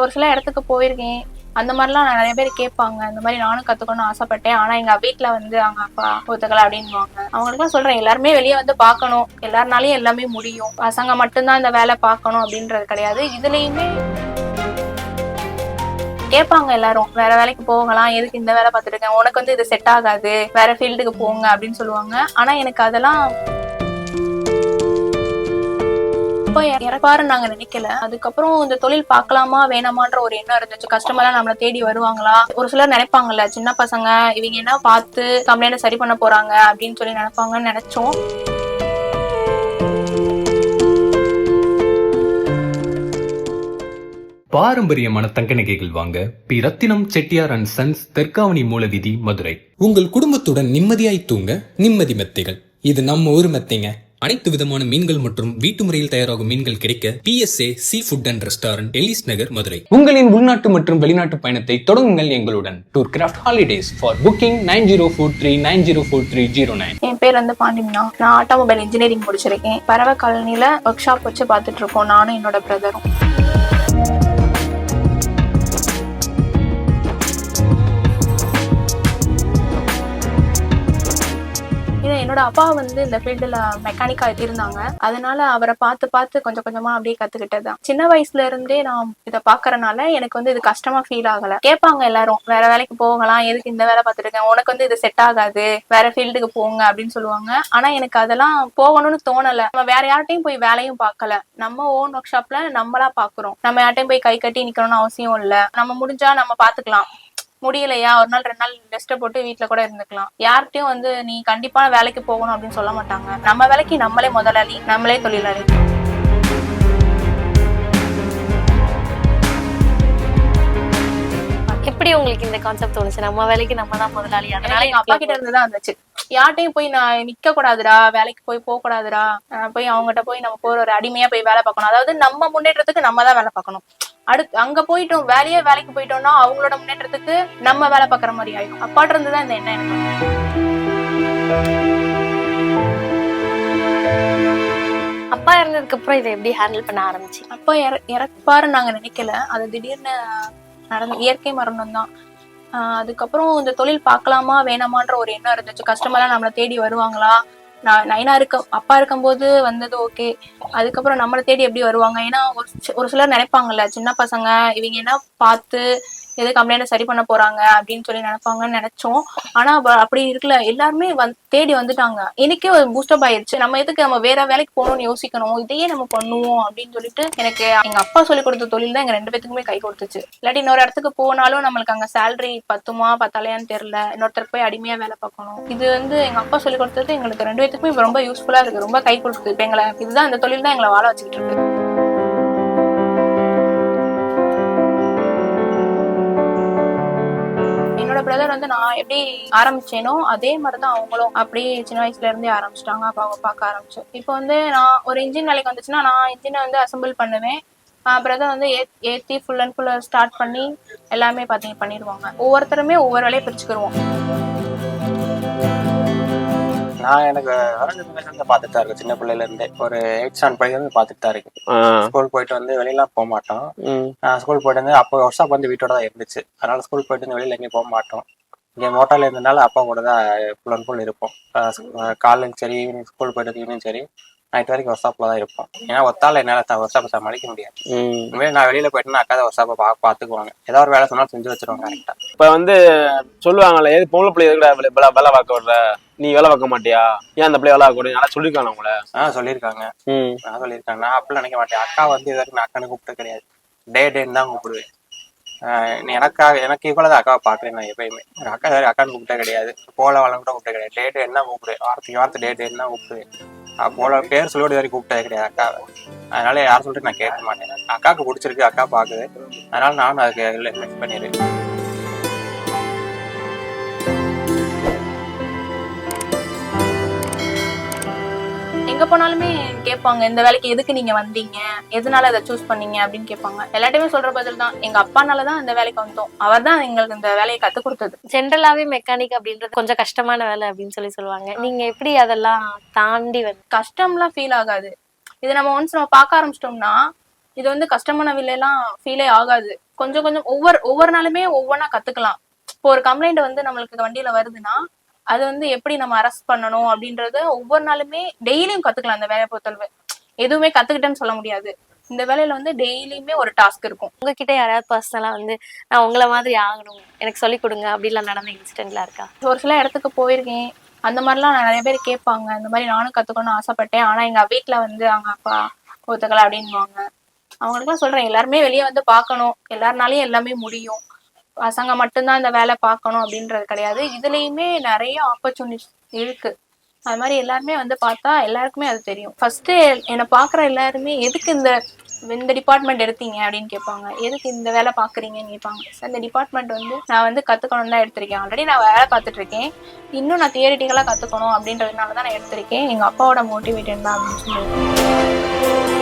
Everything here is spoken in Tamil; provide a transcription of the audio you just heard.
ஒரு சில இடத்துக்கு போயிருக்கேன். அந்த மாதிரிலாம் நிறைய பேர் கேட்பாங்க. இந்த மாதிரி நானும் கத்துக்கணும்னு ஆசைப்பட்டேன். ஆனா எங்க வீட்டுல வந்து அவங்க அப்பா ஒத்துக்கல அப்படின்னுவாங்க. அவங்களுக்குலாம் சொல்றேன், எல்லாருமே வெளியே வந்து பார்க்கணும், எல்லாருனாலையும் எல்லாமே முடியும். பசங்க மட்டும்தான் இந்த வேலை பார்க்கணும் அப்படின்றது கிடையாது. இதுலயுமே கேட்பாங்க எல்லாரும், வேற வேலைக்கு போகலாம், எதுக்கு இந்த வேலை பார்த்துட்டு இருக்கேன், உனக்கு வந்து இது செட் ஆகாது, வேற ஃபீல்டுக்கு போங்க அப்படின்னு சொல்லுவாங்க. ஆனா எனக்கு அதெல்லாம் இறப்பாருன்னு நாங்க நினைக்கல. அதுக்கப்புறம் இந்த தொழில் பார்க்கலாமா வேணாமான்ற ஒரு எண்ணம் இருந்துச்சு. கஸ்டமர்லாம் நம்மளை தேடி வருவாங்களா, ஒரு சிலர் நினைப்பாங்கல்ல, சின்ன பசங்க இவங்க என்ன பார்த்து கம்ப்ளைண்ட் சரி பண்ண போறாங்க அப்படின்னு சொல்லி நினைப்பாங்கன்னு நினைச்சோம். பாரம்பரியமான தங்க நகைகள் வாங்க P Rathinam Chettiar and sons, Therkavani Moolaveethi, Madurai. உங்கள் குடும்பத்துடன் நிம்மதியாய் தூங்க நிம்மதி மெத்தைகள். இது நம்ம ஊர் மெத்தைங்க. அனைத்து விதமான மீன்கள் மற்றும் வீட்டு முறையில் தயாராகும் மீன்கள் கிடைக்க PSA sea food and restaurant, Ellis Nagar, Madurai. உங்களின் உள்நாட்டு மற்றும் வெளிநாட்டு பயணத்தை தொடங்குங்கள் எங்களுடன். Tour craft holidays. For booking 9043904309. என் பேர் வந்து பாண்டிம்னா. நான் ஆட்டோமொபைல் இன்ஜினியரிங் முடிச்சிருக்கேன். பறவை காலனில ஒர்க் ஷாப் வச்சு பார்த்துட்டு இருக்கோம், நானும் என்னோட பிரதரும். என்னோட அப்பா வந்து இந்த ஃபீல்டுல மெக்கானிக்கா இருந்தாங்க. அதனால அவரை பார்த்து பார்த்து கொஞ்சம் கொஞ்சமா அப்படியே கத்துக்கிட்டதுதான். சின்ன வயசுல இருந்தே நான் இதை பாக்குறதுனால எனக்கு வந்து இது கஷ்டமா ஃபீல் ஆகல. கேட்பாங்க எல்லாரும், வேற வேலைக்கு போகலாம், எதுக்கு இந்த வேலை பார்த்துட்டு இருக்கேன், உனக்கு வந்து இது செட் ஆகாது, வேற ஃபீல்டுக்கு போங்க அப்படின்னு சொல்லுவாங்க. ஆனா எனக்கு அதெல்லாம் போகணும்னு தோணல. நம்ம வேற யார்ட்டையும் போய் வேலையும் பார்க்கல, நம்ம ஓன் ஒர்க் ஷாப்ல நம்மளா பாக்குறோம். நம்ம யார்ட்டையும் போய் கை கட்டி நிக்கணும்னு அவசியம் இல்ல. நம்ம முடிஞ்சா நம்ம பாத்துக்கலாம், முடியலையா ஒரு நாள் 2 நாள் ரெஸ்ட் போட்டு வீட்டுல கூட இருந்துக்கலாம். யார்கிட்டயும் வந்து நீ கண்டிப்பா வேலைக்கு போகணும் அப்படின்னு சொல்ல மாட்டாங்க. நம்ம வேலைக்கு நம்மளே முதலாளி, நம்மளே தொழிலாளி. எப்படி உங்களுக்கு இந்த கான்செப்ட் தோணுச்சு, நம்ம வேலைக்கு நம்ம தான் முதலாளி? அதனால எங்க அப்பா கிட்ட இருந்துதான் இருந்துச்சு. யார்ட்டையும் போய் நான் நிக்க கூடாதுடா, வேலைக்கு போய் போக கூடாதுடா, போய் அவங்ககிட்ட போய் நம்ம போற ஒரு அடிமையா போய் வேலை பார்க்கணும். அதாவது நம்ம முன்னேற்றத்துக்கு நம்ம தான் வேலை பார்க்கணும். அடுத்து அங்க போயிட்டோம், வேலைக்கு போயிட்டோம்னா அவங்களோட முன்னேற்றத்துக்கு நம்ம வேலை பார்க்கற மாதிரி ஆயிடும். அப்பாட்ட இருந்துதான் இந்த எண்ணம் எனக்கு. அப்பா இறந்ததுக்கு அப்புறம் இதை எப்படி ஹேண்டில் பண்ண ஆரம்பிச்சு? அப்பா இறப்பாருன்னு நாங்க நினைக்கல. அது திடீர்னு நடந்த இயற்கை மரணம் தான். அதுக்கப்புறம் இந்த தொழில் பார்க்கலாமா வேணாமான்ற ஒரு எண்ணம் இருந்துச்சு. கஸ்டமர்லாம் நம்மளை தேடி வருவாங்களா, நைனா அப்பா இருக்கும்போது வந்தது ஓகே, அதுக்கப்புறம் நம்மளை தேடி எப்படி வருவாங்க. ஏன்னா ஒரு சிலர் நினைப்பாங்கல்ல, சின்ன பசங்க இவங்க என்ன பார்த்து எது கம்ப்ளைண்ட் சரி பண்ண போறாங்க அப்படின்னு சொல்லி நினைப்பாங்கன்னு நினைச்சோம். ஆனா அப்படி இருக்குல்ல, எல்லாருமே தேடி வந்துட்டாங்க. எனக்கே ஒரு பூஸ்டப் ஆயிடுச்சு. நம்ம எதுக்கு நம்ம வேற வேலைக்கு போகணும்னு யோசிக்கணும், இதையே நம்ம பண்ணுவோம் அப்படின்னு சொல்லிட்டு எனக்கு எங்க அப்பா சொல்லி கொடுத்த தொழில் தான் எங்க 2 பேத்துக்குமே கை கொடுத்துச்சு. இல்லாட்டி இன்னொரு இடத்துக்கு போனாலும் நம்மளுக்கு அங்க சேலரி பத்துமா பத்தாலையான்னு தெரியல, இன்னொருத்தருக்கு போய் அடிமையா வேலை பார்க்கணும். இது வந்து எங்க அப்பா சொல்லி கொடுத்தது எங்களுக்கு 2 பேத்துக்குமே இப்ப ரொம்ப யூஸ்ஃபுல்லா இருக்கு, ரொம்ப கை கொடுக்குது. இப்ப எங்களை இதுதான், இந்த தொழில் தான் எங்களை வாழ வச்சுக்கிட்டு இருக்கு. என்னோட பிரதர் வந்து நான் எப்படி ஆரம்பிச்சேனோ அதே மாதிரிதான் அவங்களும் அப்படியே சின்ன வயசுல இருந்தே ஆரம்பிச்சிட்டாங்க. அப்ப அவங்க பார்க்க ஆரம்பிச்சு. இப்போ வந்து நான் ஒரு இன்ஜின் வேலைக்கு வந்துச்சுன்னா நான் இன்ஜினை வந்து அசம்பிள் பண்ணுவேன். பிரதர் வந்து ஏத்தி ஃபுல் அண்ட் ஃபுல் ஸ்டார்ட் பண்ணி எல்லாமே பண்ணிடுவாங்க. ஒவ்வொருத்தருமே ஒவ்வொரு வேலையை பிரிச்சுக்கிடுவோம். நான் எனக்கு விளையாட்டு பார்த்துட்டு தான் இருக்கேன். சின்ன பிள்ளைல இருந்தே ஒரு 8th ஸ்டாண்டர்ட் படிக்கிறது பார்த்துட்டு தான் இருக்கு. ஸ்கூல் போயிட்டு வந்து வெளியெல்லாம் போக மாட்டோம். ஸ்கூல் போயிட்டு வந்து அப்போ ஒர்க் ஷாப் வந்து வீட்டோட தான் இருந்துச்சு. அதனால ஸ்கூல் போயிட்டு வந்து வெளியில எங்கேயும் போக மாட்டோம். இங்கே மோட்டார்ல இருந்ததுனால அப்பா கூட தான் ஃபுல் அண்ட் ஃபுல் இருப்போம். காலையும் சரி, ஈவினிங் ஸ்கூல் போயிட்டு ஈவினிங் சரி, நைட் வரைக்கும் ஒர்க் ஷாப்ல தான் இருப்போம். ஏன்னா ஒத்தால என்னால ஒர்க் ஷாப்பை சமாளிக்க முடியாது. இனிமேல் நான் வெளியில போயிட்டேன்னா அக்கா தான் ஒர்க் ஷாப்பை பாத்துக்குவாங்க. ஏதாவது ஒரு வேலை சொன்னாலும் செஞ்சு வச்சிருவாங்க கரெக்டா. இப்ப வந்து சொல்லுவாங்கல்ல, எது பொம்பளை பிள்ளை எதுக்கா வேலை பார்க்க விடுற, நீ வேலை பார்க்க மாட்டியா, ஏன் அந்த பிள்ளை வேலை பார்க்க விடு, நல்லா சொல்லியிருக்காங்க உங்களை? சொல்லியிருக்காங்க. நான் சொல்லியிருக்காங்க. நான் அப்படிலாம் நினைக்க மாட்டேன். அக்கா வந்து இது வரைக்கும் நான் அக்கானு கூப்பிட்டு கிடையாது. டேன்னு தான் கூப்பிடுவேன். எனக்கு இவ்வளவுதான் அக்காவை பாக்குறேன். நான் எப்பயுமே அக்கா வேற அக்கான்னு கூப்பிட்டே கிடையாது, போல வளம் கூட கூப்பிட்டே கிடையாது. டேட் என்ன கூப்பிடுவேன், வார்த்தை டேட் என்ன கூப்பிடுவேன். போல பேர் சொல்லியோட வரைக்கும் கூப்பிட்டே கிடையாது அக்காவை. அதனால யாரும் சொல்லிட்டு நான் கேட்க மாட்டேன். அக்காவுக்கு பிடிச்சிருக்கு, அக்கா பாக்குது, அதனால நானும் அதுக்கு மிக்ஸ் பண்ணிடுவேன். எங்க போனாலுமே கேட்பாங்க, இந்த வேலைக்கு எதுக்கு நீங்க வந்தீங்க, எதனால அதை சூஸ் பண்ணீங்க அப்படின்னு கேட்பாங்க. எல்லாத்தையுமே சொல்ற பதில் தான், எங்க அப்பானாலதான் இந்த வேலைக்கு வந்தோம், அவர் தான் எங்களுக்கு இந்த வேலையை கத்து கொடுத்தது. ஜென்ரலாவே மெக்கானிக் அப்படின்றது கொஞ்சம் கஷ்டமான வேலை அப்படின்னு சொல்லுவாங்க. நீங்க எப்படி அதெல்லாம் தாண்டி கஷ்டம்லாம் ஃபீல் ஆகாது. இது நம்ம ஒன்ஸ் நம்ம பார்க்க ஆரம்பிச்சிட்டோம்னா இது வந்து கஷ்டமான வேலையெல்லாம் ஃபீலே ஆகாது. கொஞ்சம் கொஞ்சம் ஒவ்வொரு நாளுமே ஒவ்வொன்றா கத்துக்கலாம். இப்போ ஒரு கம்ப்ளைண்ட் வந்து நம்மளுக்கு வண்டியில வருதுன்னா அது வந்து எப்படி நம்ம அரெஸ்ட் பண்ணணும் அப்படின்றத ஒவ்வொரு நாளுமே டெய்லியும் கத்துக்கலாம். அந்த வேலையை பொறுத்தளவு எதுவுமே கத்துக்கிட்டேன்னு சொல்ல முடியாது. இந்த வேலையில வந்து டெய்லியுமே ஒரு டாஸ்க் இருக்கும். உங்ககிட்ட யாராவது பர்சனலா வந்து நான் உங்களை மாதிரி ஆகணும் எனக்கு சொல்லி கொடுங்க அப்படிலாம் நடந்த இன்சிடென்ட்லாம் இருக்கா? ஒரு சில இடத்துக்கு போயிருக்கேன். அந்த மாதிரிலாம் நிறைய பேர் கேட்பாங்க. இந்த மாதிரி நானும் கத்துக்கணும்னு ஆசைப்பட்டேன். ஆனா எங்க வீட்டுல வந்து அவங்க அப்பா ஒத்துக்கல அப்படின்வாங்க. அவங்களுக்குலாம் சொல்றேன், எல்லாருமே வெளியே வந்து பார்க்கணும். எல்லாருனாலையும் எல்லாமே முடியும். பசங்க மட்டும்தான் இந்த வேலை பார்க்கணும் அப்படின்றது கிடையாது. இதுலயுமே நிறைய ஆப்பர்ச்சுனிட்டிஸ் இருக்கு. அது மாதிரி எல்லாருமே வந்து பார்த்தா எல்லாருக்குமே அது தெரியும். ஃபர்ஸ்ட் என்னை பாக்குற எல்லாருமே எதுக்கு இந்த டிபார்ட்மெண்ட் எடுத்தீங்க அப்படின்னு கேட்பாங்க. எதுக்கு இந்த வேலை பாக்குறீங்கன்னு கேட்பாங்க. சார் இந்த டிபார்ட்மெண்ட் வந்து நான் வந்து கத்துக்கணும் தான் எடுத்திருக்கேன். ஆல்ரெடி நான் வேலை பார்த்துட்டு இருக்கேன். இன்னும் நான் தியரிட்டிக்கலா கத்துக்கணும் அப்படின்றதுனால தான் நான் எடுத்திருக்கேன். எங்க அப்பாவோட மோட்டிவேஷன் தான் அப்படின்னு சொல்லுவேன்.